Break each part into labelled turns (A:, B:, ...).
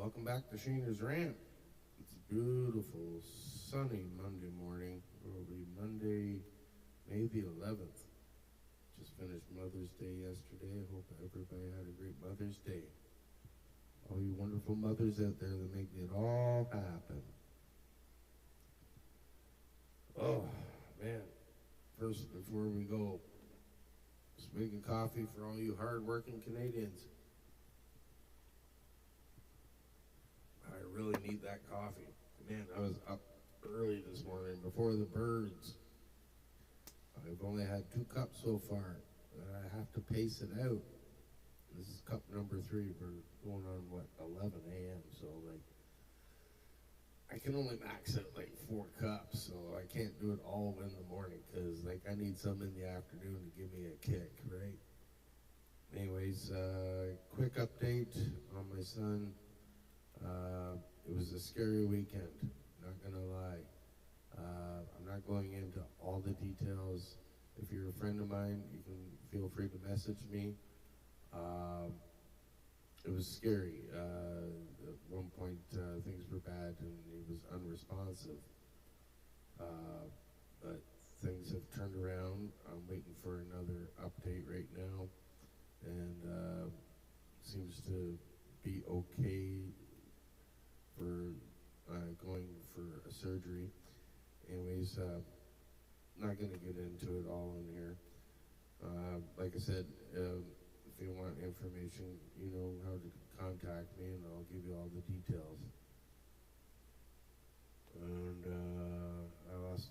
A: Welcome back to Shaner'S Rant. It's a beautiful, sunny Monday morning. It will be Monday, May the 11th. Just finished Mother's Day yesterday. I hope everybody had a great Mother's Day. All you wonderful mothers out there that make it all happen. Oh, man. First, before we go, just making coffee for all you hard-working Canadians. I really need that coffee. Man, I was up early this morning before the birds. I've only had 2 cups so far. I have to pace it out. This is cup number 3. We're going on, 11 a.m. So, I can only max out, 4 cups. So I can't do it all in the morning because, I need some in the afternoon to give me a kick, right? Anyways, quick update on my son. It was a scary weekend, not gonna lie. I'm not going into all the details. If you're a friend of mine, you can feel free to message me. It was scary. At one point, things were bad and he was unresponsive. But things have turned around. I'm waiting for another update right now. And seems to be okay for going for a surgery. Anyways, not going to get into it all in here. Like I said, if you want information, you know how to contact me and I'll give you all the details. And I lost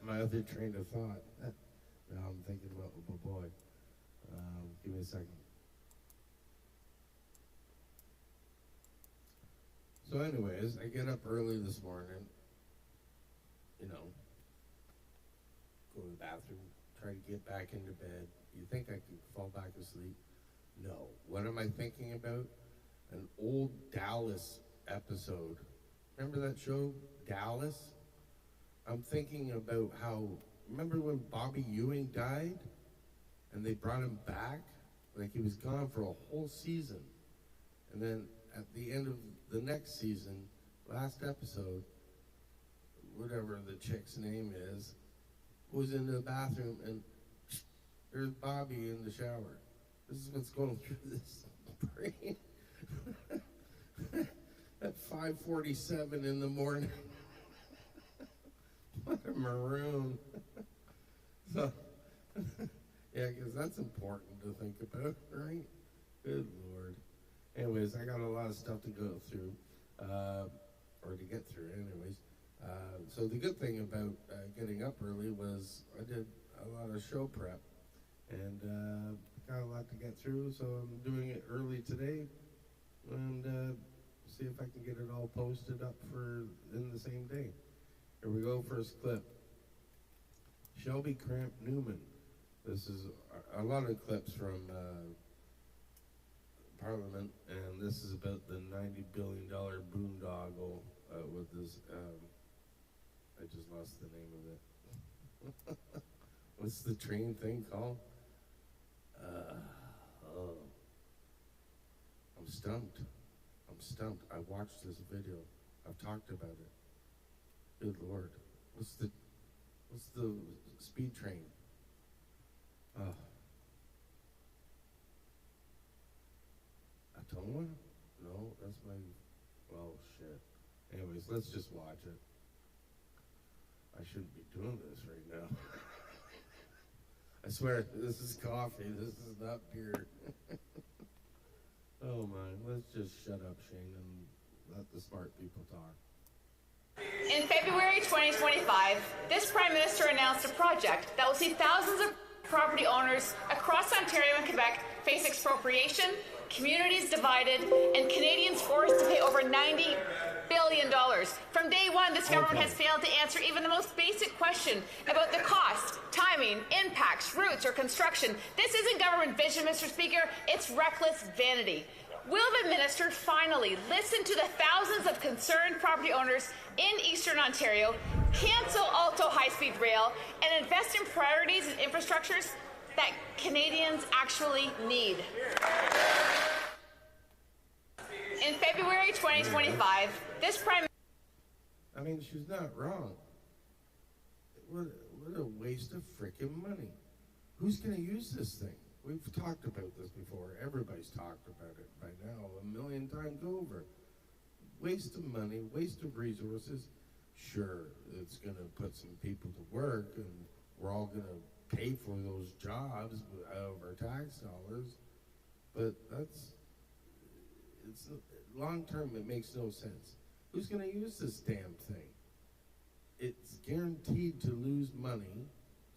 A: my other train of thought. Now I'm thinking about my boy. Give me a second. So anyways, I get up early this morning, go to the bathroom, try to get back into bed. You think I could fall back asleep? No. What am I thinking about? An old Dallas episode. Remember that show, Dallas? I'm thinking about remember when Bobby Ewing died? And they brought him back? He was gone for a whole season. And then at the end of the next season, last episode, whatever the chick's name is, was in the bathroom and there's Bobby in the shower. This is what's going through this brain. At 5:47 in the morning. What a maroon. So, yeah, because that's important to think about, right? Good Lord. Anyways, I got a lot of stuff to go through, or to get through anyways. So the good thing about getting up early was I did a lot of show prep and got a lot to get through, so I'm doing it early today and see if I can get it all posted up in the same day. Here we go, first clip. Shelby Cramp Newman. This is a lot of clips from Parliament, and this is about the $90 billion boondoggle with this, I just lost the name of it. What's the train thing called? I'm stumped. I watched this video. I've talked about it. Good Lord. What's the speed train? Atoma? No, that's well, shit. Anyways, let's just watch it. I shouldn't be doing this right now. I swear, this is coffee. This is not beer. Oh my, let's just shut up, Shane, and let the smart people talk.
B: In February 2025, this Prime Minister announced a project that will see thousands of property owners across Ontario and Quebec face expropriation, communities divided, and Canadians forced to pay over $90 billion. From day one, this government has failed to answer even the most basic question about the cost, timing, impacts, routes, or construction. This isn't government vision, Mr. Speaker. It's reckless vanity. Will the minister finally listen to the thousands of concerned property owners in Eastern Ontario, cancel Alto high-speed rail, and invest in priorities and infrastructures that Canadians actually need? In February 2025, this Prime
A: I mean, she's not wrong. What a waste of freaking money. Who's going to use this thing? We've talked about this before. Everybody's talked about it by now 1,000,000 times over. Waste of money, waste of resources. Sure, it's going to put some people to work, and we're all going to pay for those jobs out of our tax dollars. But it's long term, it makes no sense. Who's going to use this damn thing? It's guaranteed to lose money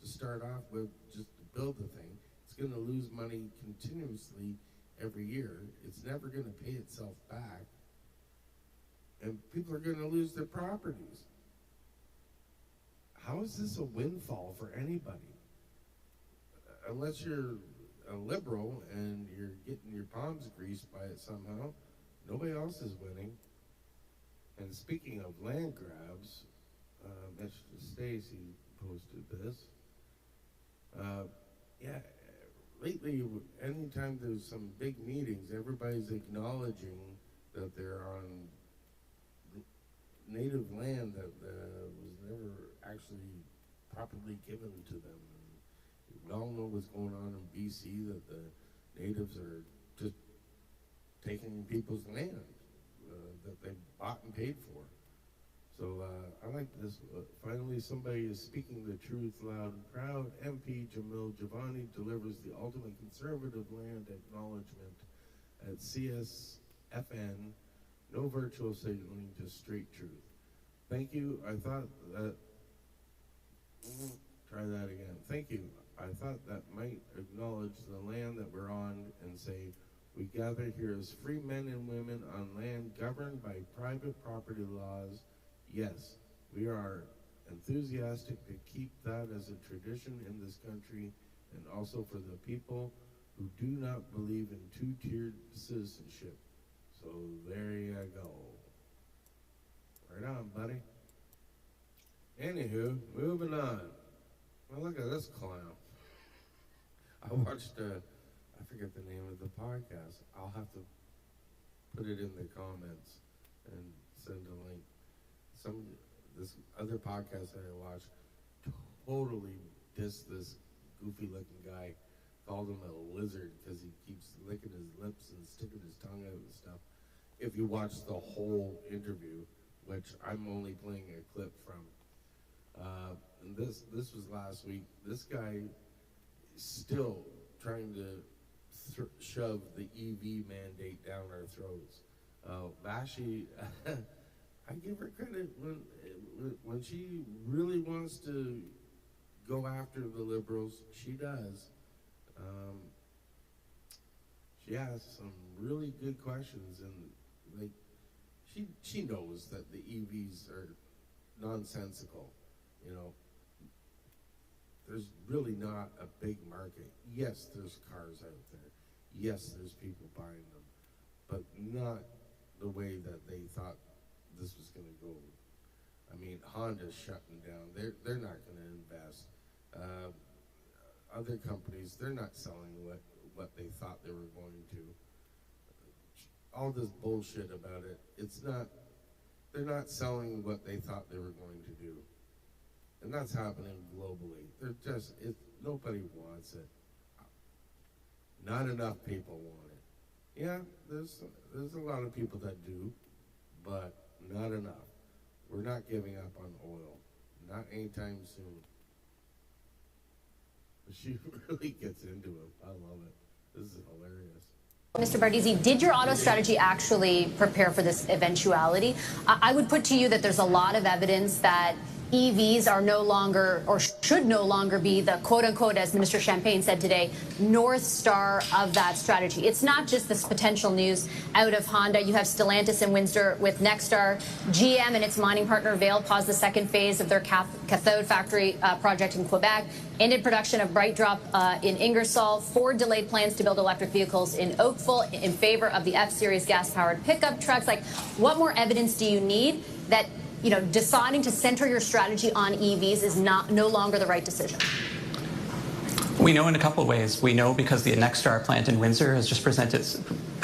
A: to start off with, just to build the thing. It's going to lose money continuously every year. It's never going to pay itself back. And people are going to lose their properties. How is this a windfall for anybody? Unless you're a liberal and you're getting your palms greased by it somehow, nobody else is winning. And speaking of land grabs, Mr. Stacy posted this. Lately, anytime there's some big meetings, everybody's acknowledging that they're on native land that was never actually properly given to them. And we all know what's going on in BC, that the natives are just taking people's land that they bought and paid for. So I like this. Finally, somebody is speaking the truth loud and proud. MP Jamil Giovanni delivers the ultimate conservative land acknowledgement at CSFN. No virtual signaling, just straight truth. Thank you. I thought that, try that again. Thank you. I thought that might acknowledge the land that we're on and say, we gather here as free men and women on land governed by private property laws. Yes, we are enthusiastic to keep that as a tradition in this country, and also for the people who do not believe in two-tiered citizenship. So there you go. Right on, buddy. Anywho, moving on. Well, look at this clown. I watched, I forget the name of the podcast. I'll have to put it in the comments and send a link. This other podcast that I watched totally dissed this goofy-looking guy, called him a lizard because he keeps licking his lips and sticking his tongue out and stuff. If you watch the whole interview, which I'm only playing a clip from, and this was last week. This guy is still trying to shove the EV mandate down our throats. Vashi, I give her credit when she really wants to go after the liberals. She does. She asks some really good questions, and like she knows that the EVs are nonsensical. You know, there's really not a big market. Yes, there's cars out there. Yes, there's people buying them, but not the way that they thought this was going to go. I mean, Honda's shutting down. They're not going to invest. Other companies, they're not selling what they thought they were going to. All this bullshit about it, they're not selling what they thought they were going to do. And that's happening globally. Nobody wants it. Not enough people want it. Yeah, there's a lot of people that do, but not enough. We're not giving up on oil. Not anytime soon. But she really gets into it. I love it. This is hilarious.
C: Mr. Bardizzi, did your auto strategy actually prepare for this eventuality? I would put to you that there's a lot of evidence that EVs are no longer, or should no longer be, the quote-unquote, as Minister Champagne said today, North Star of that strategy. It's not just this potential news out of Honda. You have Stellantis and Windsor with Nexstar. GM and its mining partner Vail paused the second phase of their cathode factory project in Quebec, ended production of BrightDrop in Ingersoll. Ford delayed plans to build electric vehicles in Oakville in favor of the F-Series gas-powered pickup trucks. Like, what more evidence do you need that, you know, deciding to center your strategy on EVs is no longer the right decision?
D: We know in a couple of ways. We know because the Nexstar plant in Windsor has just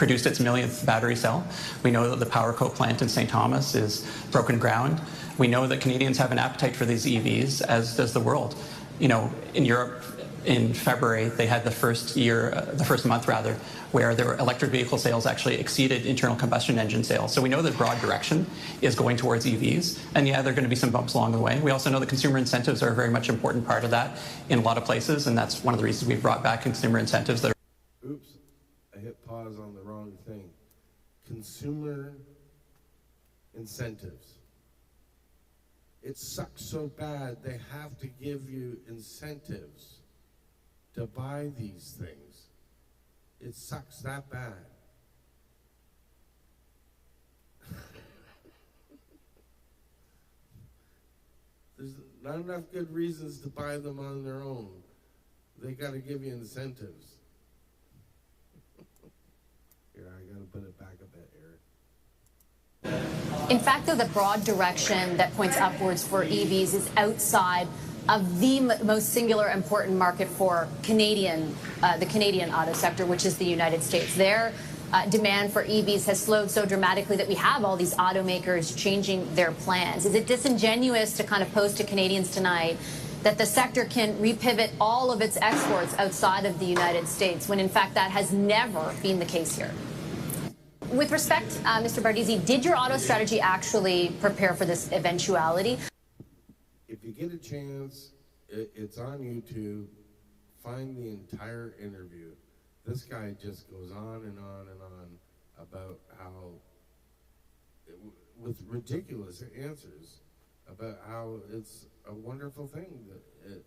D: produced its millionth battery cell. We know that the PowerCo plant in St. Thomas is broken ground. We know that Canadians have an appetite for these EVs, as does the world. You know, in Europe, in February, they had the first month, where their electric vehicle sales actually exceeded internal combustion engine sales. So we know the broad direction is going towards EVs. And yeah, there are going to be some bumps along the way. We also know that consumer incentives are a very much important part of that in a lot of places. And that's one of the reasons we've brought back consumer incentives that are...
A: Oops, I hit pause on the wrong thing. Consumer incentives. It sucks so bad they have to give you incentives to buy these things. It sucks that bad. There's not enough good reasons to buy them on their own. They got to give you incentives. Here, I got to put it back a bit, Eric.
C: In fact, though, the broad direction that points upwards for EVs is outside of the most singular important market for the Canadian auto sector, which is the United States. Their demand for EVs has slowed so dramatically that we have all these automakers changing their plans. Is it disingenuous to kind of pose to Canadians tonight that the sector can repivot all of its exports outside of the United States, when in fact that has never been the case here? With respect, Mr. Bardizzi, did your auto strategy actually prepare for this eventuality?
A: If you get a chance, it's on YouTube. Find the entire interview. This guy just goes on and on and on about how, with ridiculous answers, about how it's a wonderful thing that it.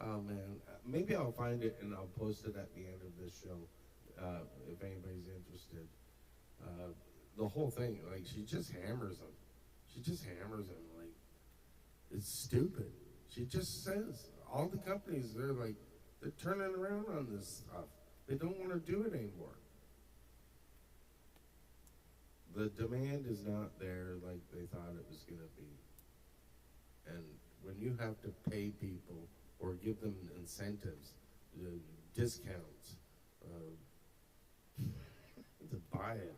A: Oh man, maybe I'll find it and I'll post it at the end of this show, if anybody's interested. The whole thing, like, she just hammers him. She just hammers him, like, it's stupid. She just says, all the companies, they're turning around on this stuff. They don't want to do it anymore. The demand is not there like they thought it was going to be. And when you have to pay people or give them incentives, discounts, to buy it,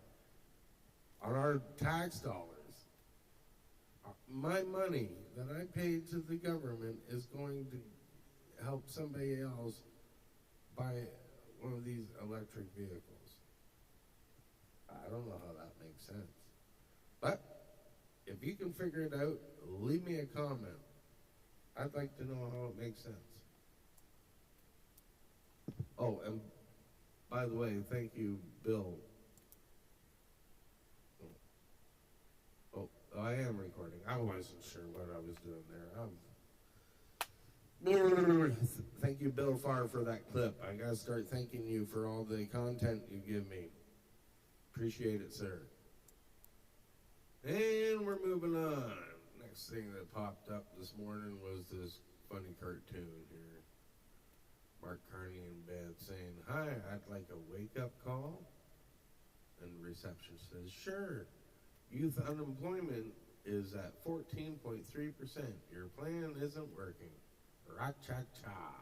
A: on our tax dollars, my money that I paid to the government is going to help somebody else buy one of these electric vehicles. I don't know how that makes sense. But if you can figure it out, leave me a comment. I'd like to know how it makes sense. Oh, and by the way, thank you, Bill. Oh, I am recording. I wasn't sure what I was doing there. Thank you, Bill Farr, for that clip. I gotta start thanking you for all the content you give me. Appreciate it, sir. And we're moving on. Next thing that popped up this morning was this funny cartoon here. Mark Carney in bed saying, "Hi, I'd like a wake-up call." And the receptionist says, "Sure. Youth unemployment is at 14.3%. Your plan isn't working. Ra-cha-cha."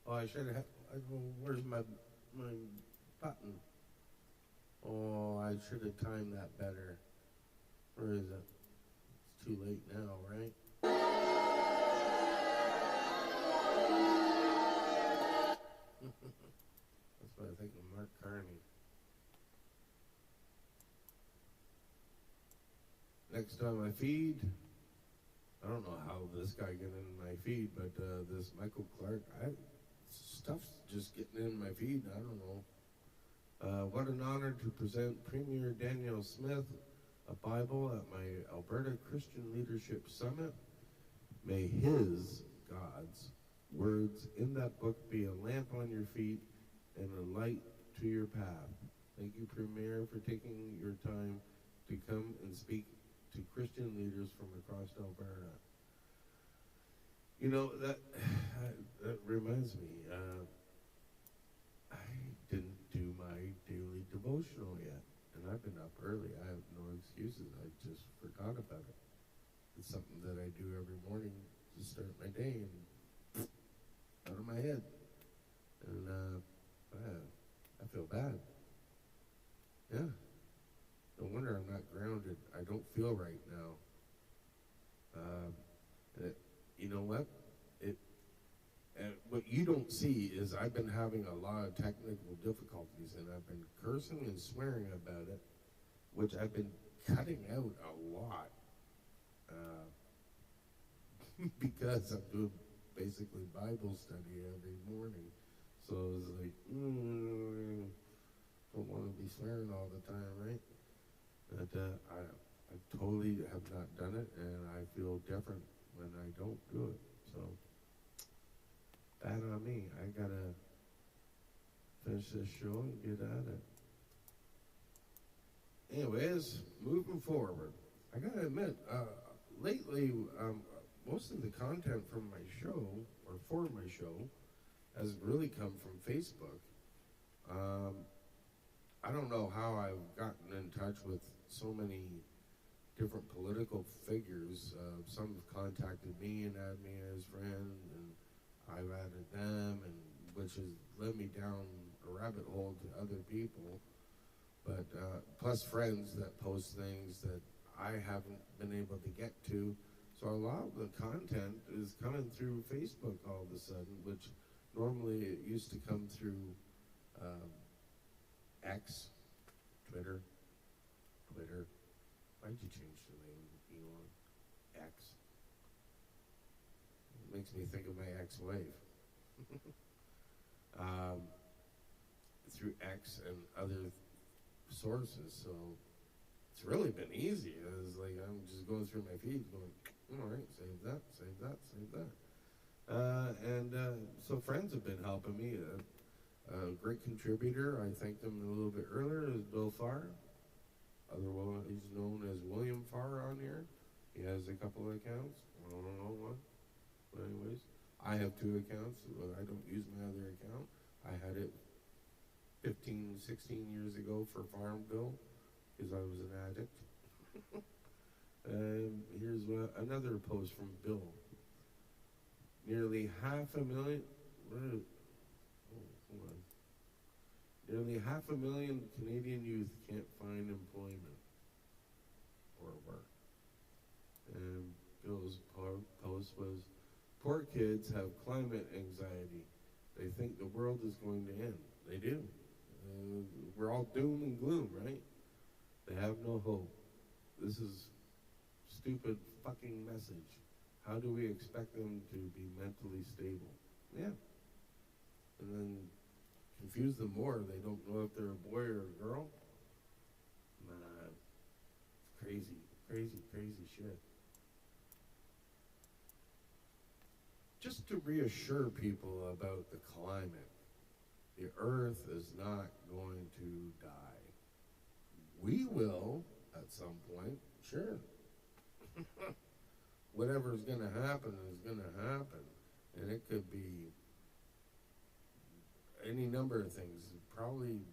A: Oh, I should have. Where's my button? Oh, I should have timed that better. Where is it? It's too late now, right? That's what I think of Mark Carney. Next on my feed, I don't know how this guy got in my feed, but this Michael Clark, stuff's just getting in my feed. I don't know. What an honor to present Premier Danielle Smith a Bible at my Alberta Christian Leadership Summit. May his, God's, words in that book be a lamp on your feet and a light to your path. Thank you, Premier, for taking your time to come and speak to Christian leaders from across Alberta. You know, that reminds me, I didn't do my daily devotional yet, and I've been up early. I have no excuses. I just forgot about it. It's something that I do every morning to start my day and out of my head. And I feel bad. Yeah. No wonder I'm not grounded. I don't feel right now. You know what? What you don't see is I've been having a lot of technical difficulties, and I've been cursing and swearing about it, which I've been cutting out a lot because I'm doing basically Bible study every morning. So it's like, don't want to be swearing all the time, right? But I totally have not done it, and I feel different when I don't do it. So bad on me. I gotta finish this show and get at it. Anyways, moving forward, I gotta admit, lately, most of the content from my show, or for my show, has really come from Facebook. I don't know how I've gotten in touch with so many different political figures. Some have contacted me and added me as friend, and I've added them, and which has led me down a rabbit hole to other people. But plus friends that post things that I haven't been able to get to. So a lot of the content is coming through Facebook all of a sudden, which normally it used to come through X, Twitter. Why'd you change the name, Elon? X. It makes me think of my ex-wife. Through X and other sources, so it's really been easy. It's like I'm just going through my feed going, all right, save that. So friends have been helping me. A great contributor, I thanked him a little bit earlier, is Bill Farr. Otherwise, he's known as William Farr on here. He has a couple of accounts. I don't know what. But anyways, I have 2 accounts. But I don't use my other account. I had it 15, 16 years ago for Farmville because I was an addict. Here's another post from Bill. Nearly 500,000. Nearly 500,000 Canadian youth can't find employment or work. And Bill's post was, poor kids have climate anxiety. They think the world is going to end. They do. We're all doom and gloom, right? They have no hope. This is stupid fucking message. How do we expect them to be mentally stable? Yeah. And then confuse them more. They don't know if they're a boy or a girl. Nah, it's crazy shit. Just to reassure people about the climate, the earth is not going to die. We will at some point, sure. Whatever's going to happen is going to happen. And it could be any number of things. Probably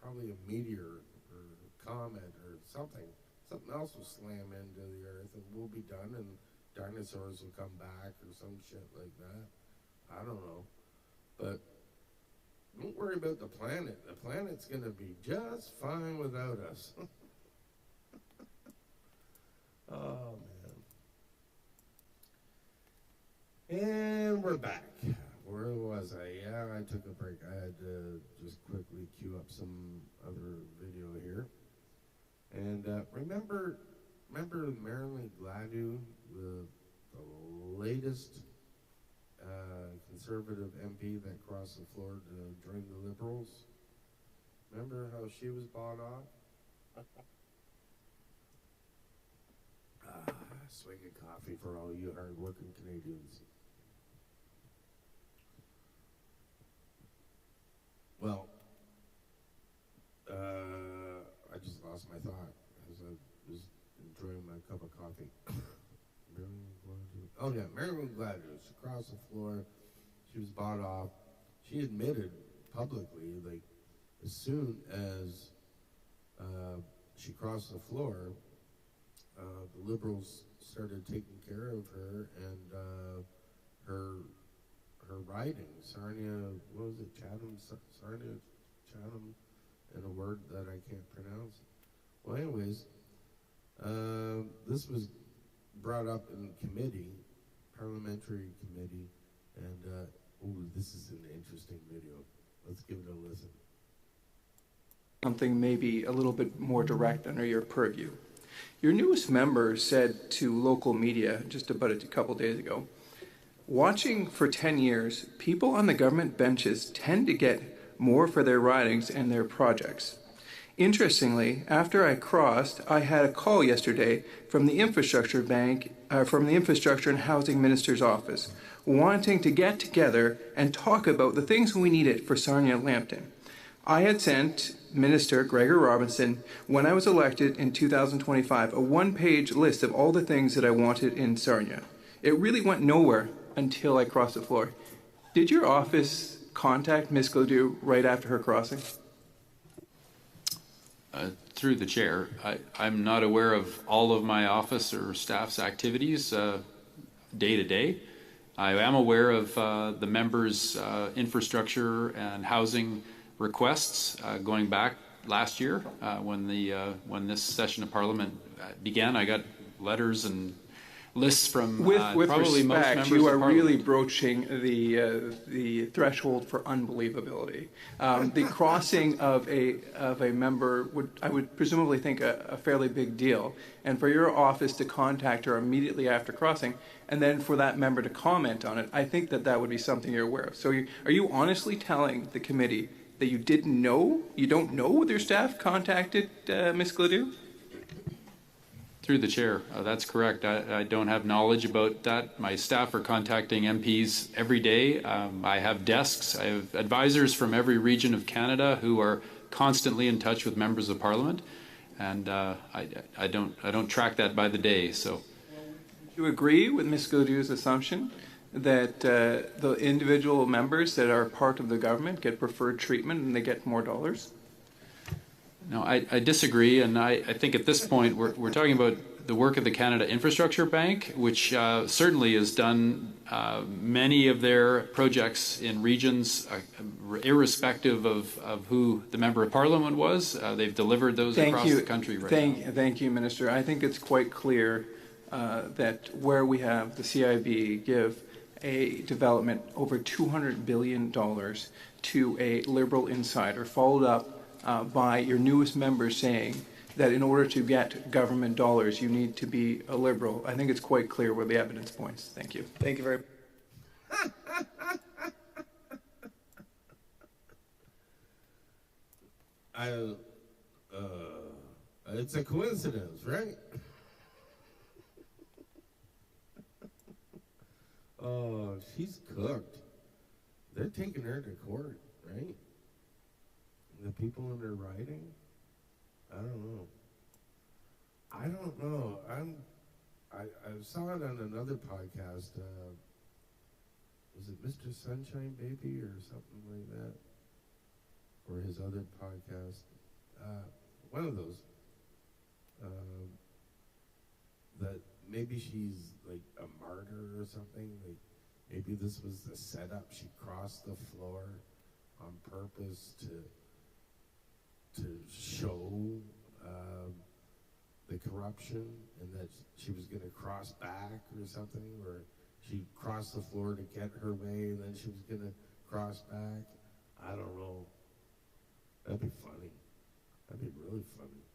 A: a meteor or a comet or something. Something else will slam into the earth and we'll be done, and dinosaurs will come back or some shit like that. I don't know. But don't worry about the planet. The planet's going to be just fine without us. Oh, man. And we're back. Where was I? Yeah, I took a break. I had to just quickly queue up some other video here. And remember Marilyn Gladu, the latest conservative MP that crossed the floor to join the Liberals? Remember how she was bought off? Swig of coffee for all you hard-working Canadians. Well, I just lost my thought as I was enjoying my cup of coffee. Marilyn Gladu. She crossed the floor. She was bought off. She admitted publicly, like, as soon as she crossed the floor, the Liberals started taking care of her, and her her riding, Sarnia, what was it, Sarnia, Chatham, and a word that I can't pronounce. Well, anyways, this was brought up in committee, parliamentary committee, and this is an interesting video. Let's give it a listen.
E: Something maybe a little bit more direct under your purview. Your newest member said to local media just about a couple days ago, watching for 10 years, people on the government benches tend to get more for their ridings and their projects. Interestingly, after I crossed, I had a call yesterday from the Infrastructure and Housing Minister's office, wanting to get together and talk about the things we needed for Sarnia-Lambton. I had sent Minister Gregor Robinson, when I was elected in 2025, a one-page list of all the things that I wanted in Sarnia. It really went nowhere until I crossed the floor. Did your office contact Ms. Gladue right after her crossing?
F: Through the chair, I'm not aware of all of my office or staff's activities day to day. I am aware of the members' infrastructure and housing requests going back last year when this session of Parliament began. I got letters and lists from
E: with
F: probably
E: respect,
F: most members
E: you are
F: of Parliament.
E: really broaching the threshold for unbelievability. The crossing of a member I would presumably think a fairly big deal, and for your office to contact her immediately after crossing, and then for that member to comment on it, I think that would be something you're aware of. So are you honestly telling the committee that you don't know whether staff contacted Ms. Gladue?
F: Through the chair, that's correct. I don't have knowledge about that. My staff are contacting MPs every day. I have desks. I have advisors from every region of Canada who are constantly in touch with members of Parliament, and I don't track that by the day. So,
E: do you agree with Ms. Gladue's assumption that the individual members that are part of the government get preferred treatment and they get more dollars?
F: No, I disagree, and I think at this point we're talking about the work of the Canada Infrastructure Bank, which certainly has done many of their projects in regions, irrespective of who the Member of Parliament was. They've delivered those across the country right now.
E: Thank you, Minister. I think it's quite clear that where we have the CIB give a development over $200 billion to a Liberal insider, followed up by your newest member saying that in order to get government dollars, you need to be a Liberal. I think it's quite clear where the evidence points. Thank you. Thank you very much.
A: It's a coincidence, right? Oh, she's cooked. They're taking her to court, right? The people in her writing? I don't know. I saw it on another podcast. Was it Mr. Sunshine Baby or something like that? Or his other podcast? One of those. That maybe she's like a martyr or something. Like maybe this was the setup. She crossed the floor on purpose to show the corruption, and that she was going to cross back or something, or she crossed the floor to get her way, and then she was going to cross back. I don't know. That'd be funny. That'd be really funny.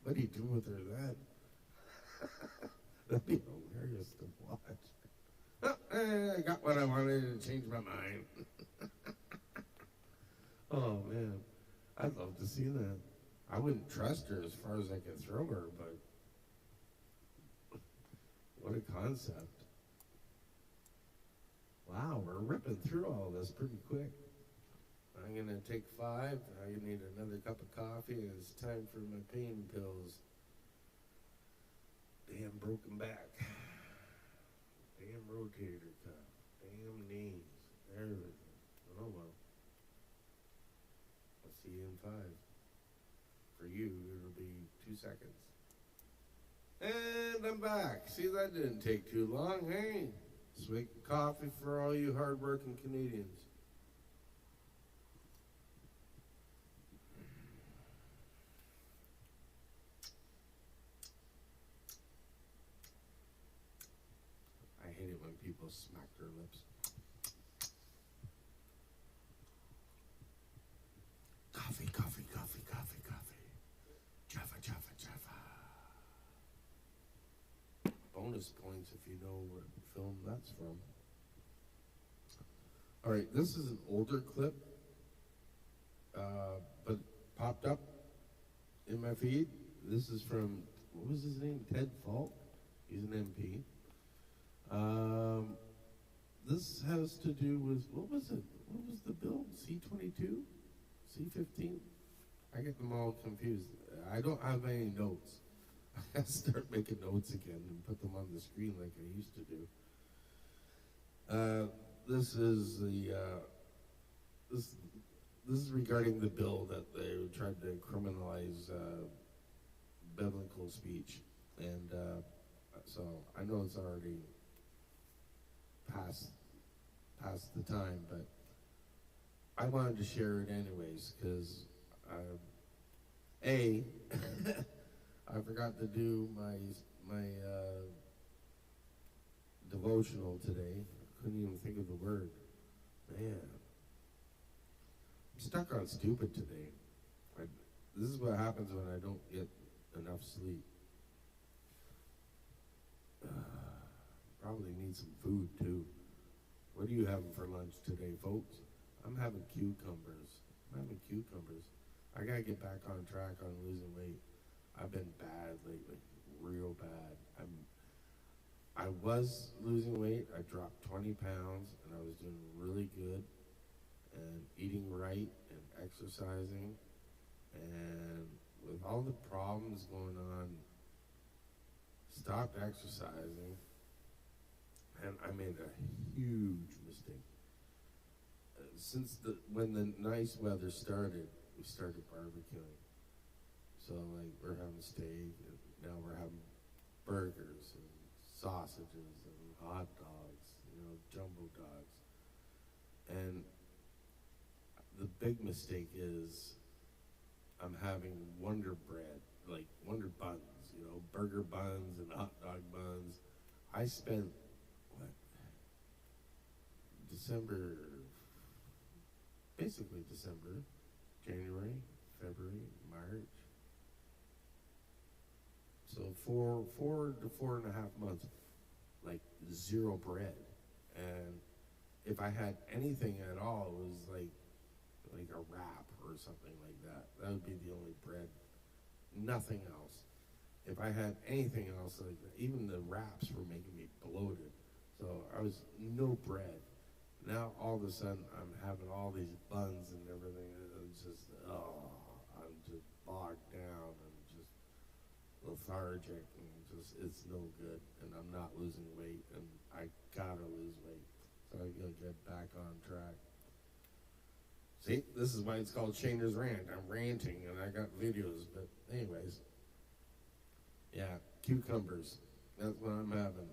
A: What do you do with her then? That'd be hilarious to watch. I got what I wanted and changed my mind. Oh, man. I'd love to see that. I wouldn't trust her as far as I could throw her, but what a concept. Wow, we're ripping through all this pretty quick. I'm going to take 5. I need another cup of coffee, and it's time for my pain pills. Damn broken back. Damn rotator cuff. Damn knees. Everything. Oh, well. I'll see you in 5. For you, it'll be 2 seconds. And I'm back. See, that didn't take too long, hey? Swig coffee for all you hard-working Canadians. I hate it when people smack their lips. Coffee, coffee, coffee, coffee, coffee. Java, Java, Java. Bonus points if you know what film that's from. All right, this is an older clip, but popped up in my feed. This is from, what was his name? Ted Falk. He's an MP. This has to do with, what was it? What was the bill? C-22? C-15? I get them all confused. I don't have any notes. I have to start making notes again and put them on the screen like I used to do. This is the this is regarding the bill that they tried to criminalize biblical speech, and so I know it's already past the time, but I wanted to share it anyways because I forgot to do my devotional today. Couldn't even think of the word. Man, I'm stuck on stupid today. This is what happens when I don't get enough sleep. Probably need some food too. What are you having for lunch today, folks? I'm having cucumbers. I gotta get back on track on losing weight. I've been bad lately, real bad. I was losing weight. I dropped 20 pounds, and I was doing really good, and eating right and exercising. And with all the problems going on, stopped exercising, and I made a huge mistake. When the nice weather started, we started barbecuing. So like we're having steak, and now we're having burgers and sausages and hot dogs, jumbo dogs. And the big mistake is I'm having Wonder Bread, like Wonder Buns, burger buns and hot dog buns. I spent, December, January, February, March. So 4 to 4.5 months, like zero bread. And if I had anything at all, it was like a wrap or something like that. That would be the only bread. Nothing else. If I had anything else like that, even the wraps were making me bloated. So I was no bread. Now all of a sudden I'm having all these buns and everything. It's just, I'm just bogged down and just lethargic and it's no good. And I'm not losing weight, and I gotta lose weight. So I gotta get back on track. See, this is why it's called Shaner'S Rant. I'm ranting and I got videos, but anyways. Yeah, cucumbers. That's what I'm having.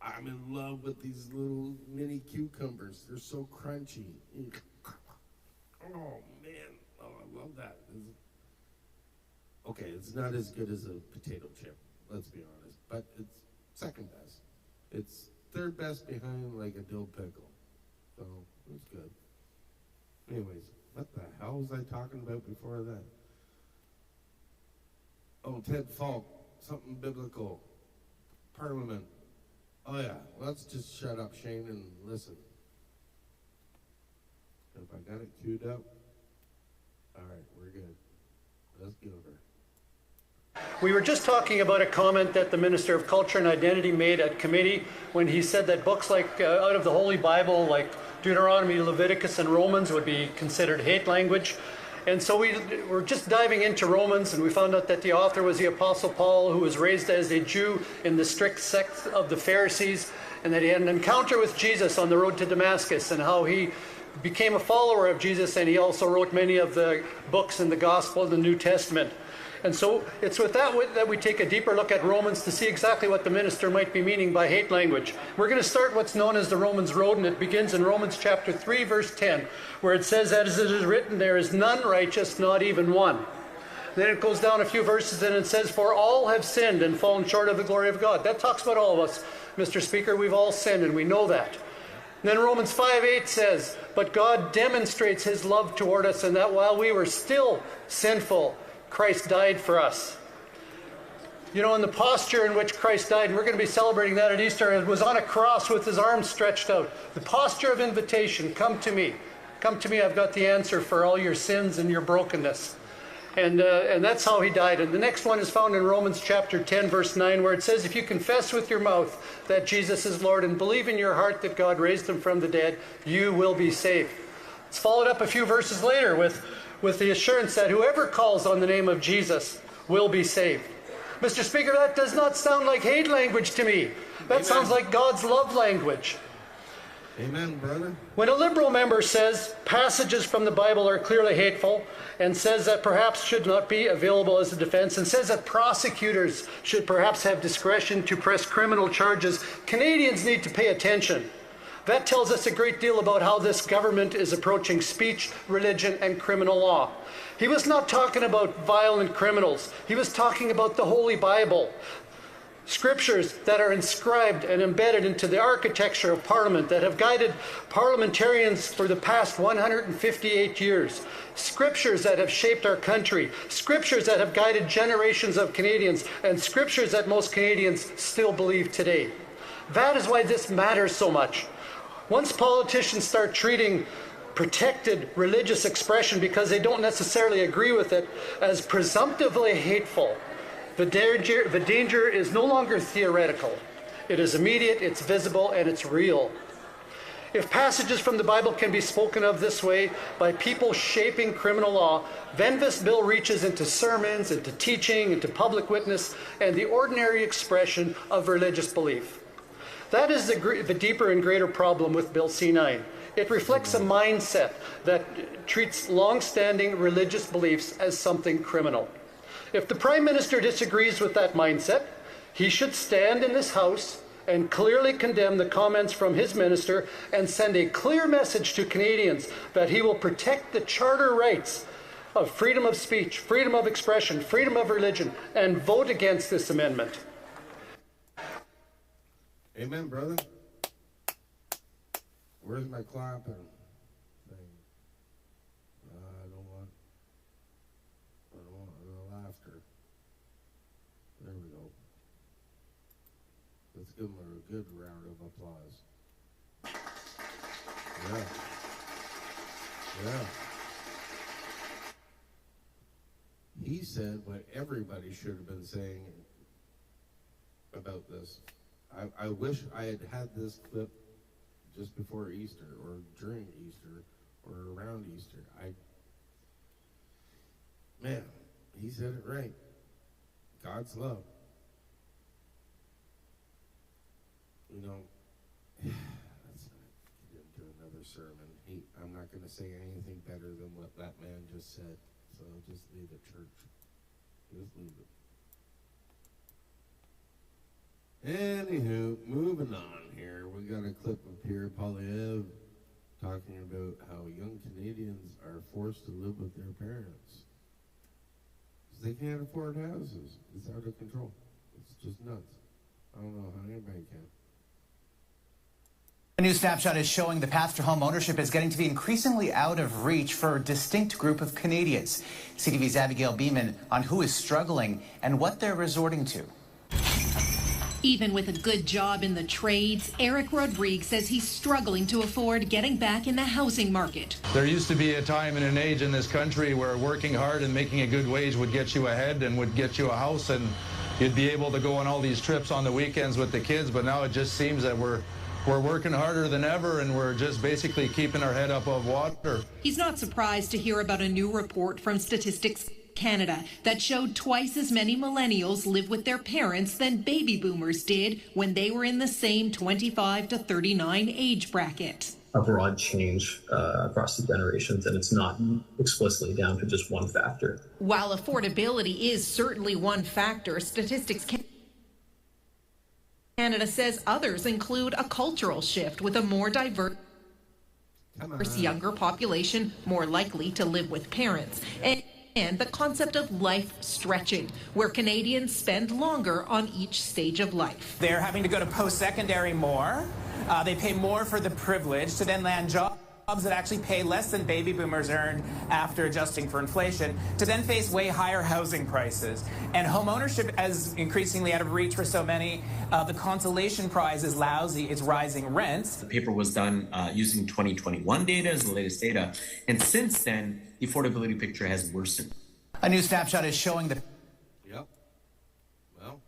A: I'm in love with these little mini cucumbers. They're so crunchy. Oh, man. Oh, I love that. Okay, it's not as good as a potato chip, let's be honest. But it's second best. It's third best behind like a dill pickle. So, it's good. Anyways, what the hell was I talking about before that? Oh, Ted Falk. Something biblical. Parliament. Oh yeah, let's just shut up, Shane, and listen. If I got it queued up, all right, we're good. Let's go over.
G: We were just talking about a comment that the Minister of Culture and Identity made at committee when he said that books like out of the Holy Bible, like Deuteronomy, Leviticus, and Romans would be considered hate language. And so we were just diving into Romans, and we found out that the author was the Apostle Paul, who was raised as a Jew in the strict sect of the Pharisees, and that he had an encounter with Jesus on the road to Damascus, and how he became a follower of Jesus, and he also wrote many of the books in the Gospel of the New Testament. And so it's with that we take a deeper look at Romans to see exactly what the minister might be meaning by hate language. We're going to start what's known as the Romans Road, and it begins in Romans chapter 3, verse 10, where it says, as it is written, there is none righteous, not even one. Then it goes down a few verses and it says, for all have sinned and fallen short of the glory of God. That talks about all of us, Mr. Speaker. We've all sinned, and we know that. And then Romans 5:8 says, but God demonstrates his love toward us, and that while we were still sinful, Christ died for us. You know, in the posture in which Christ died, and we're going to be celebrating that at Easter, it was on a cross with his arms stretched out. The posture of invitation, come to me. Come to me, I've got the answer for all your sins and your brokenness. And that's how he died. And the next one is found in Romans chapter 10, verse 9, where it says, if you confess with your mouth that Jesus is Lord and believe in your heart that God raised him from the dead, you will be saved. It's followed up a few verses later with the assurance that whoever calls on the name of Jesus will be saved. Mr. Speaker, that does not sound like hate language to me. That
A: Amen.
G: sounds like God's love language.
A: Amen, brother.
G: When a liberal member says passages from the Bible are clearly hateful and says that perhaps should not be available as a defense and says that prosecutors should perhaps have discretion to press criminal charges, Canadians need to pay attention. That tells us a great deal about how this government is approaching speech, religion, and criminal law. He was not talking about violent criminals. He was talking about the Holy Bible. Scriptures that are inscribed and embedded into the architecture of Parliament that have guided parliamentarians for the past 158 years. Scriptures that have shaped our country. Scriptures that have guided generations of Canadians, and scriptures that most Canadians still believe today. That is why this matters so much. Once politicians start treating protected religious expression because they don't necessarily agree with it as presumptively hateful, the danger is no longer theoretical. It is immediate, it's visible, and it's real. If passages from the Bible can be spoken of this way by people shaping criminal law, then this bill reaches into sermons, into teaching, into public witness, and the ordinary expression of religious belief. That is the deeper and greater problem with Bill C-9. It reflects a mindset that treats long-standing religious beliefs as something criminal. If the Prime Minister disagrees with that mindset, he should stand in this House and clearly condemn the comments from his minister and send a clear message to Canadians that he will protect the charter rights of freedom of speech, freedom of expression, freedom of religion, and vote against this amendment.
A: Amen, brother. Where's my clapping thing? I don't want the laughter. There we go. Let's give him a good round of applause. Yeah. He said what everybody should have been saying about this. I wish I had had this clip just before Easter or during Easter or around Easter. Man, he said it right. God's love. You know, let's not get into another sermon. I'm not going to say anything better than what that man just said. So just leave it, church. Just leave it. Anywho, moving on here. We got a clip of Pierre Poilievre talking about how young Canadians are forced to live with their parents. Because they can't afford houses. It's out of control. It's just nuts. I don't know how anybody can.
H: A new snapshot is showing the path to home ownership is getting to be increasingly out of reach for a distinct group of Canadians. CTV's Abigail Beeman on who is struggling and what they're resorting to.
I: Even with a good job in the trades, Eric Rodriguez says he's struggling to afford getting back in the housing market.
J: There used to be a time and an age in this country where working hard and making a good wage would get you ahead and would get you a house, and you'd be able to go on all these trips on the weekends with the kids, but now it just seems that we're working harder than ever, and we're just basically keeping our head above water.
I: He's not surprised to hear about a new report from Statistics Canada that showed twice as many millennials live with their parents than baby boomers did when they were in the same 25 to 39 age bracket.
K: a broad change across the generations, and it's not explicitly down to just one factor.
I: While affordability is certainly one factor, Statistics Canada says others include a cultural shift with a more diverse younger population more likely to live with parents, and the concept of life stretching, where Canadians spend longer on each stage of life.
H: They're having to go to post-secondary more. They pay more for the privilege to then land jobs that actually pay less than baby boomers earned after adjusting for inflation, to then face way higher housing prices. And home ownership is increasingly out of reach for so many. The consolation prize is lousy. It's rising rents.
L: The paper was done using 2021 data as the latest data. And since then, the affordability picture has worsened.
H: A new snapshot is showing the...
A: Yep. Well.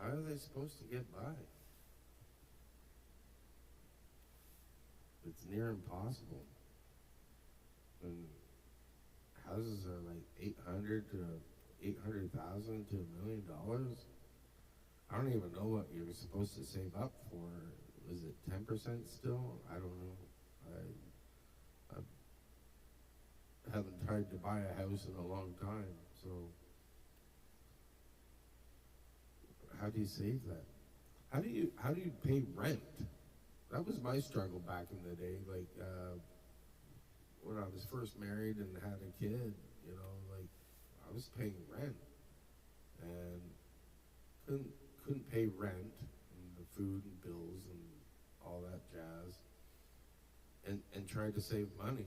A: How are they supposed to get by? It's near impossible. And houses are like 800 to 800,000 to $1 million. I don't even know what you're supposed to save up for. Was it 10% still? I don't know. I haven't tried to buy a house in a long time, so how do you save that? How do you pay rent? That was my struggle back in the day. Like when I was first married and had a kid, you know, like I was paying rent and couldn't pay rent and the food and bills and all that jazz, and tried to save money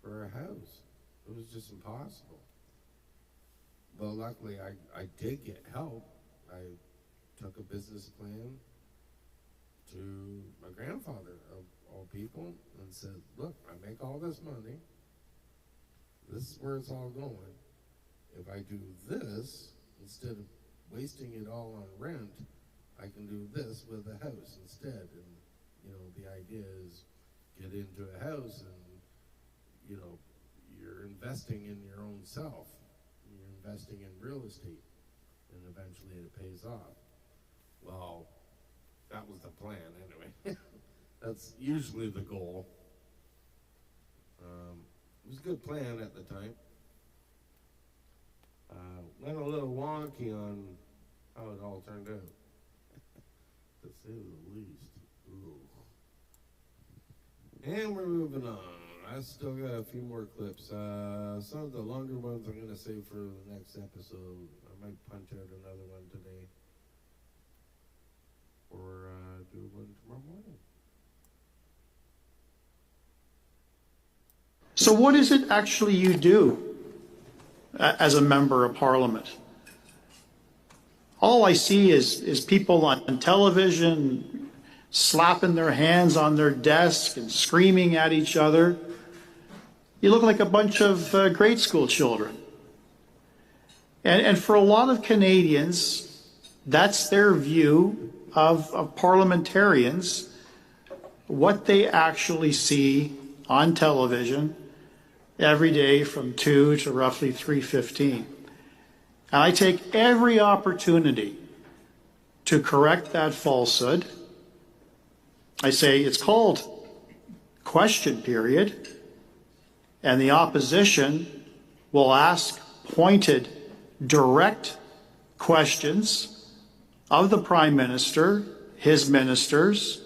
A: for a house. It was just impossible. But luckily I did get help. I took a business plan to my grandfather, of all people, and said, look, I make all this money. This is where it's all going. If I do this, instead of wasting it all on rent, I can do this with a house instead. And, you know, the idea is get into a house and, you know, you're investing in your own self. You're investing in real estate. And eventually it pays off. Well, that was the plan anyway. That's usually the goal. It was a good plan at the time. Went a little wonky on how it all turned out, to say the least. Ooh. And we're moving on. I still got a few more clips. Some of the longer ones I'm going to save for the next episode. I might punch out another one today. Or do one tomorrow morning.
M: So what is it actually you do as a member of Parliament? All I see is people on television slapping their hands on their desk and screaming at each other. You look like a bunch of grade school children. And for a lot of Canadians, that's their view of parliamentarians, what they actually see on television every day from 2 to roughly 3:15. And I take every opportunity to correct that falsehood. I say it's called question period, and the opposition will ask pointed, direct questions of the Prime Minister, his ministers,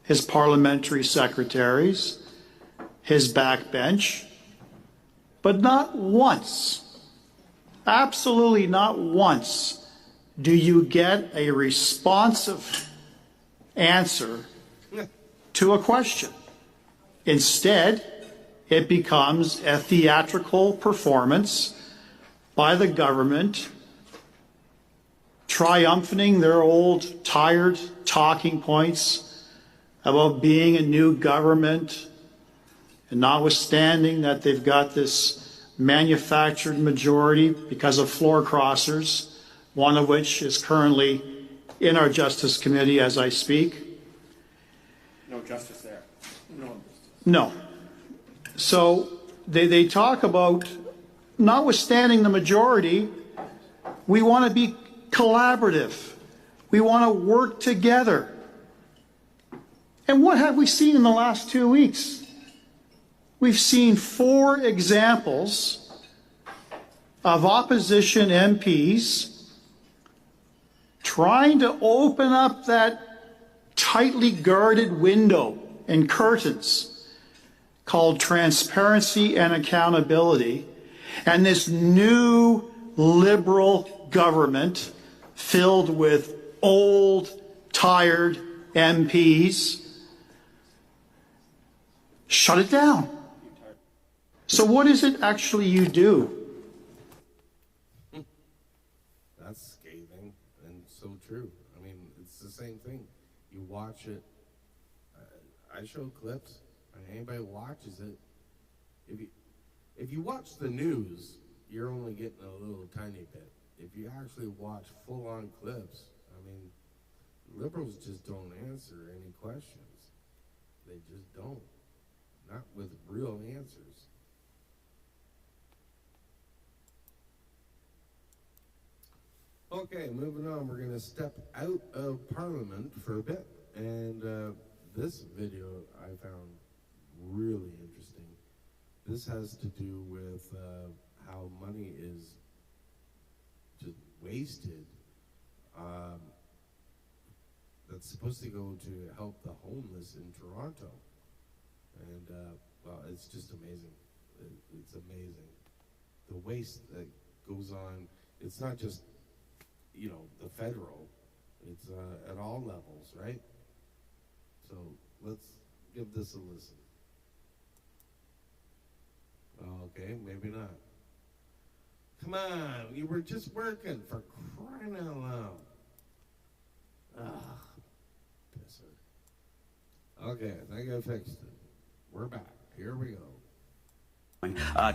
M: his parliamentary secretaries, his backbench, but not once, absolutely not once, do you get a responsive answer to a question. Instead, it becomes a theatrical performance by the government triumphing their old tired talking points about being a new government, and notwithstanding that they've got this manufactured majority because of floor crossers, one of which is currently in our Justice Committee as I speak.
N: No justice there.
M: No. So they talk about, notwithstanding the majority, we want to be collaborative. We want to work together. And what have we seen in the last 2 weeks? We've seen 4 examples of opposition MPs trying to open up that tightly guarded window and curtains called transparency and accountability, and this new liberal government filled with old, tired MPs shut it down. So what is it actually you do?
A: That's scathing and so true. I mean, it's the same thing. You watch it. I show clips. Anybody watches it. If you watch the news, you're only getting a little tiny bit. If you actually watch full-on clips, I mean, liberals just don't answer any questions. They just don't. Not with real answers. Okay, moving on. We're going to step out of Parliament for a bit. And this video I found really interesting. This has to do with how money is just wasted. That's supposed to go to help the homeless in Toronto. And, well, it's just amazing. It's amazing. The waste that goes on, it's not just, you know, the federal, it's at all levels, right? So let's give this a listen. Okay, maybe not. Come on, you were just working, for crying out loud. Pisser. Okay, I think I fixed it. We're back. Here we go.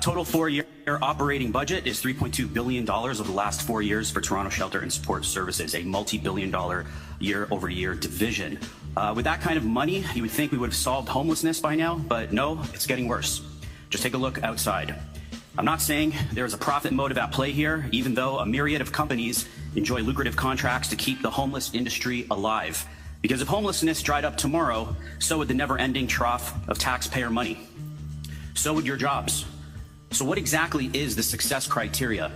O: Total 4-year operating budget is $3.2 billion over the last 4 years for Toronto Shelter and Support Services, a multi-billion-dollar year-over-year division. With that kind of money, you would think we would have solved homelessness by now, but no, it's getting worse. Just take a look outside. I'm not saying there's a profit motive at play here, even though a myriad of companies enjoy lucrative contracts to keep the homeless industry alive. Because if homelessness dried up tomorrow, so would the never-ending trough of taxpayer money. So would your jobs. So what exactly is the success criteria?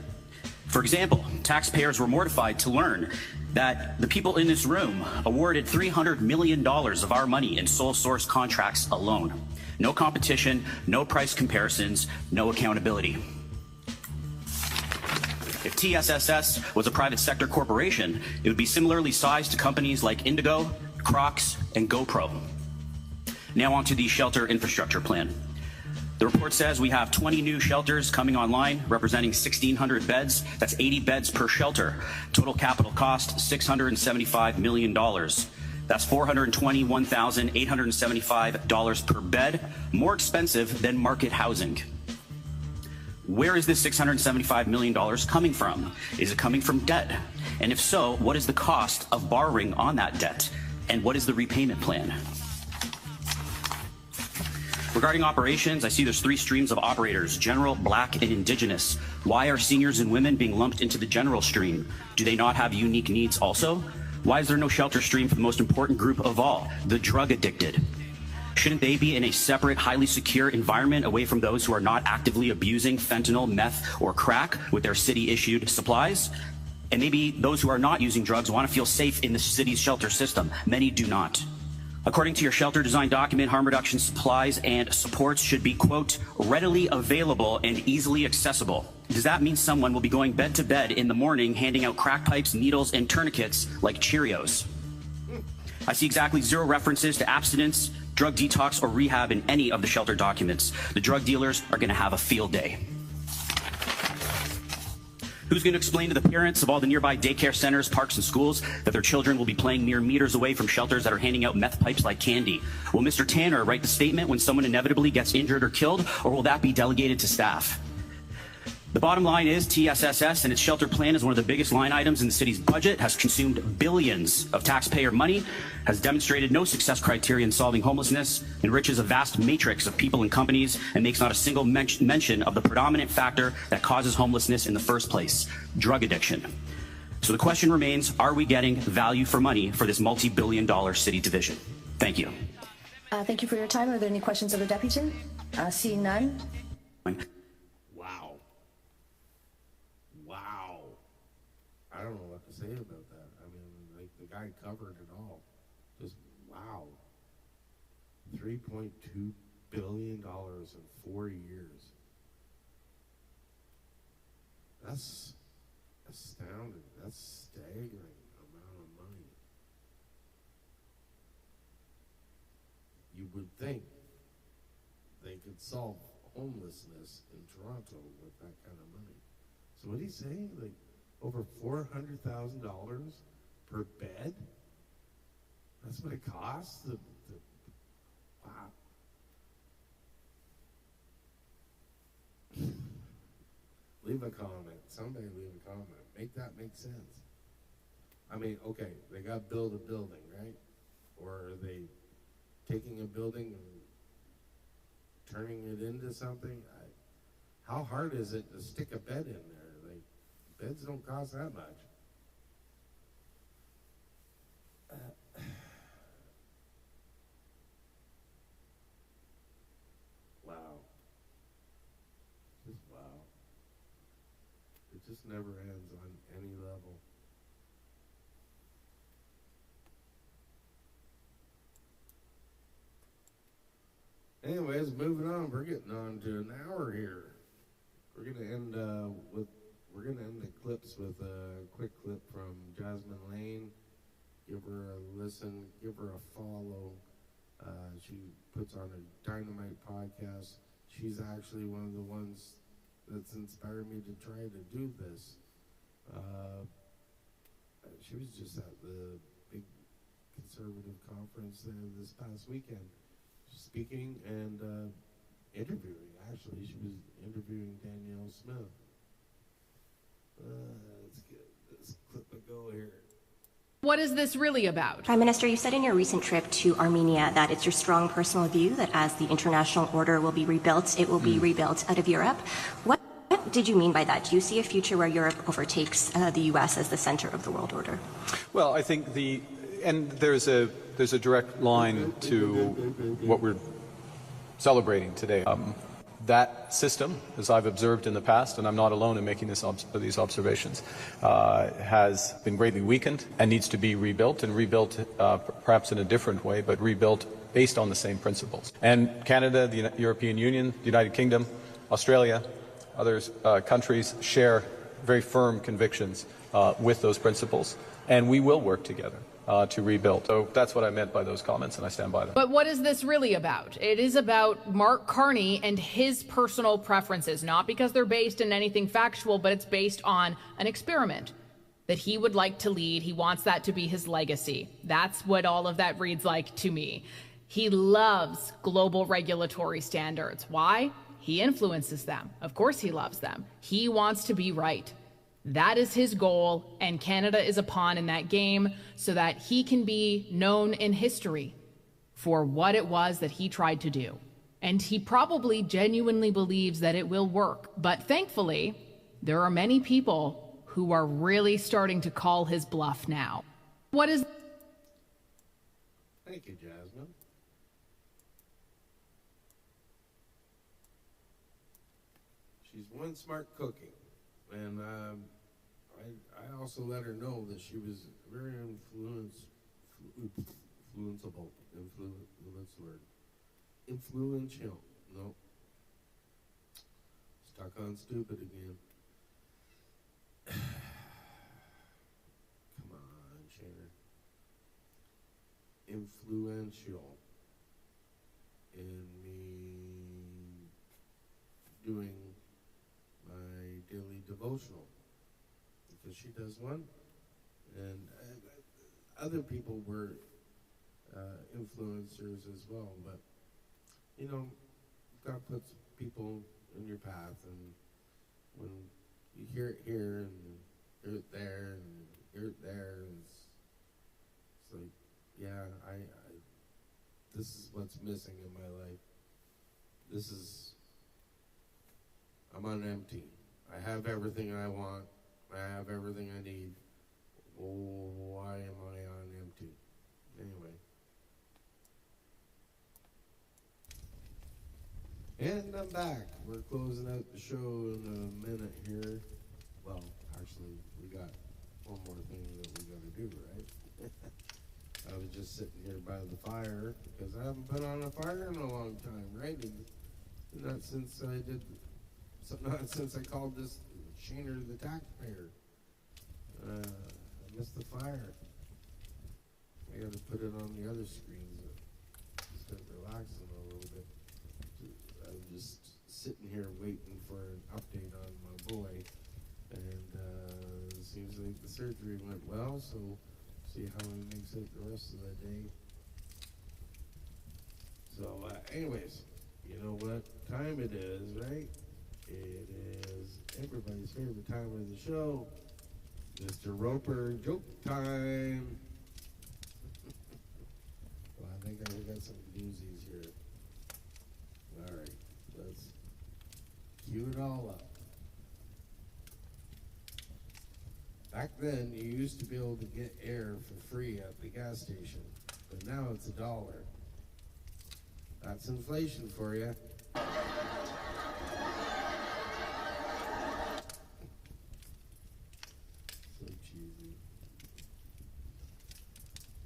O: For example, taxpayers were mortified to learn that the people in this room awarded $300 million of our money in sole source contracts alone. No competition, no price comparisons, no accountability. If TSSS was a private sector corporation, it would be similarly sized to companies like Indigo, Crocs, and GoPro. Now on to the shelter infrastructure plan. The report says we have 20 new shelters coming online, representing 1,600 beds. That's 80 beds per shelter. Total capital cost, $675 million. That's $421,875 per bed, more expensive than market housing. Where is this $675 million coming from? Is it coming from debt? And if so, what is the cost of borrowing on that debt? And what is the repayment plan? Regarding operations, I see there's 3 streams of operators: general, black, and indigenous. Why are seniors and women being lumped into the general stream? Do they not have unique needs also? Why is there no shelter stream for the most important group of all, the drug addicted? Shouldn't they be in a separate, highly secure environment away from those who are not actively abusing fentanyl, meth, or crack with their city-issued supplies? And maybe those who are not using drugs want to feel safe in the city's shelter system. Many do not. According to your shelter design document, harm reduction supplies and supports should be, quote, readily available and easily accessible. Does that mean someone will be going bed to bed in the morning handing out crack pipes, needles, and tourniquets like Cheerios? I see exactly 0 references to abstinence, drug detox, or rehab in any of the shelter documents. The drug dealers are going to have a field day. Who's going to explain to the parents of all the nearby daycare centers, parks, and schools that their children will be playing mere meters away from shelters that are handing out meth pipes like candy? Will Mr. Tanner write the statement when someone inevitably gets injured or killed, or will that be delegated to staff? The bottom line is TSSS and its shelter plan is one of the biggest line items in the city's budget, has consumed billions of taxpayer money, has demonstrated no success criteria in solving homelessness, enriches a vast matrix of people and companies, and makes not a single mention of the predominant factor that causes homelessness in the first place: drug addiction. So the question remains, are we getting value for money for this multi-billion-dollar city division? Thank you.
P: Thank you for your time. Are there any questions of the deputy? Seeing none.
A: Wow. Wow. I don't know what to say about that. I mean, like, the guy covered it all. Just wow. $3.2 billion in 4 years. That's astounding. That's staggering amount of money. You would think they could solve homelessness in Toronto with that kind of money. So what he's saying, like over $400,000 per bed? That's what it costs? Wow. Leave a comment. Somebody leave a comment. Make that make sense. I mean, okay, they got to build a building, right? Or are they taking a building and turning it into something? How hard is it to stick a bed in there? Like, beds don't cost that much. Wow. Just wow. It just never ends on any level. Anyways, moving on, we're getting on to an hour here. We're gonna end the clips with a quick clip from Jasmine Lane. Give her a listen, give her a follow. She puts on a Dynamite podcast. She's actually one of the ones that's inspired me to try to do this. She was just at the big conservative conference this past weekend, speaking and interviewing. Actually, she was interviewing Danielle Smith. Let's get this clip a go here.
Q: What is this really about?
R: Prime Minister, you said in your recent trip to Armenia that it's your strong personal view that as the international order will be rebuilt, it will be rebuilt out of Europe. What did you mean by that? Do you see a future where Europe overtakes the U.S. as the center of the world order?
S: Well, I think there's a direct line to what we're celebrating today. That system, as I've observed in the past, and I'm not alone in making these observations, has been greatly weakened and needs to be rebuilt, and rebuilt perhaps in a different way, but rebuilt based on the same principles. And Canada, the European Union, the United Kingdom, Australia, other countries share very firm convictions with those principles, and we will work together to rebuild. So that's what I meant by those comments, and I stand by them.
Q: But what is this really about? It is about Mark Carney and his personal preferences, not because they're based in anything factual, but it's based on an experiment that he would like to lead. He wants that to be his legacy. That's what all of that reads like to me. He loves global regulatory standards. Why? He influences them. Of course he loves them. He wants to be right. That is his goal, and Canada is a pawn in that game so that he can be known in history for what it was that he tried to do. And he probably genuinely believes that it will work. But thankfully, there are many people who are really starting to call his bluff now. What is...
A: Thank you, Jasmine. She's one smart cookie, and I also let her know that she was very influential. No. Stuck on stupid again. Come on, Shaner. Influential in me doing my daily devotional. Because she does one, and other people were influencers as well. But you know, God puts people in your path, and when you hear it here and hear it there and hear it there, it's like, yeah, I this is what's missing in my life. I'm on empty. I have everything I want. I have everything I need, Oh, why am I on empty? Anyway. And I'm back. We're closing out the show in a minute here. Well, actually, we got one more thing that we got to do, right? I was just sitting here by the fire because I haven't been on a fire in a long time, right? And not since I called this Shaner the taxpayer. I missed the fire. I got to put it on the other screens. Start relaxing a little bit. I'm just sitting here waiting for an update on my boy, and it seems like the surgery went well, so see how he makes it the rest of the day. So anyways, you know what time it is, right? It is everybody's favorite time of the show, Mr. Roper joke time. Well, I think I got some doozies here. All right, let's cue it all up. Back then, you used to be able to get air for free at the gas station, but now it's $1. That's inflation for you. So cheesy.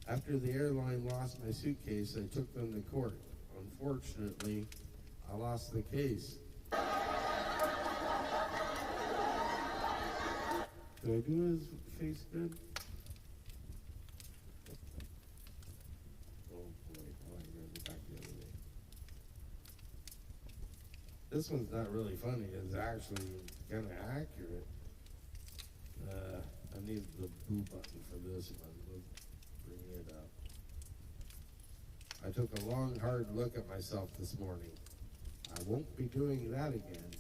A: After the airline lost my suitcase, I took them to court. Unfortunately, I lost the case. Do I do his face good? Oh boy, I gotta go back the other way. This one's not really funny, it's actually kind of accurate. I need the boo button for this one. Let's bring it up. I took a long, hard look at myself this morning. I won't be doing that again.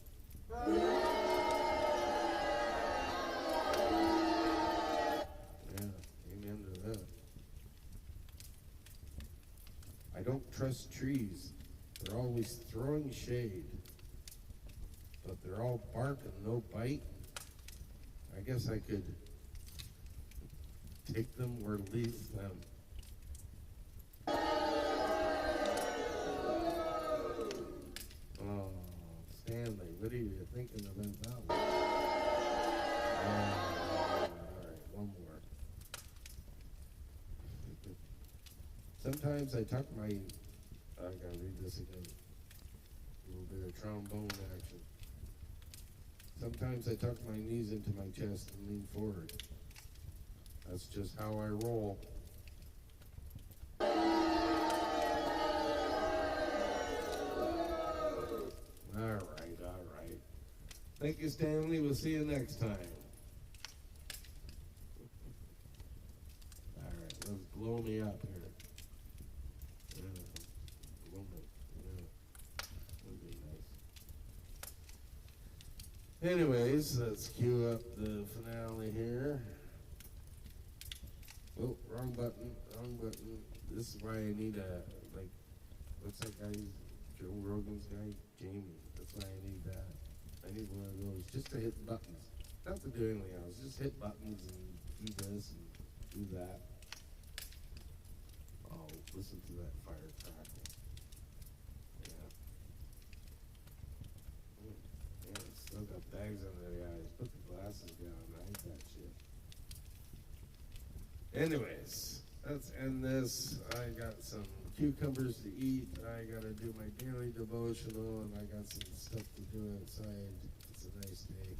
A: Yeah, amen to that. I don't trust trees. They're always throwing shade. But they're all bark and no bite. I guess I could take them or leave them. Oh, Stanley, what are you thinking about that one? All right, one more. Sometimes I tuck my, I gotta read this again. A little bit of trombone action. Sometimes I tuck my knees into my chest and lean forward. That's just how I roll. All right. Thank you, Stanley. We'll see you next time. All right, let's blow me up here. Blow me. That'd be nice. Anyways, let's cue up the finale here. Oh, wrong button. This is why I need a, like, what's that guy, Joe Rogan's guy? Jamie. That's why I need that. I need one of those just to hit buttons. Not to do anything else, just hit buttons and do this and do that. Oh, listen to that fire crackle. Yeah. Yeah, it's still got bags under the eyes. Put the glasses down. I hate that shit. Anyways, let's end this. I got some cucumbers to eat. I gotta do my daily devotional, and I got some stuff to do outside. It's a nice day.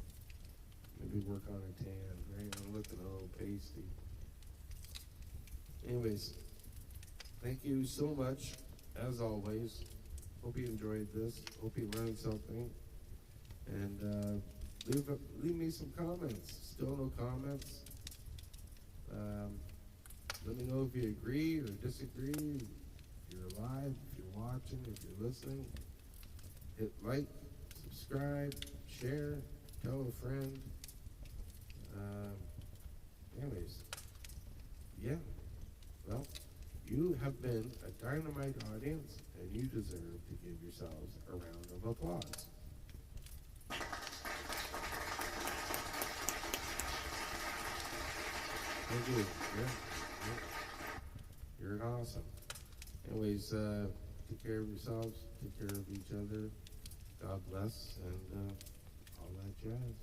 A: Maybe work on a tan, right? I'm looking a little pasty. Anyways, thank you so much, as always. Hope you enjoyed this. Hope you learned something. And leave me some comments. Still no comments. Let me know if you agree or disagree. If you're alive, if you're watching, if you're listening. Hit like, subscribe, share, tell a friend. Anyways, yeah. Well, you have been a dynamite audience, and you deserve to give yourselves a round of applause. Thank you. Yeah. You're awesome. Anyways, take care of yourselves, take care of each other. God bless, and all that jazz.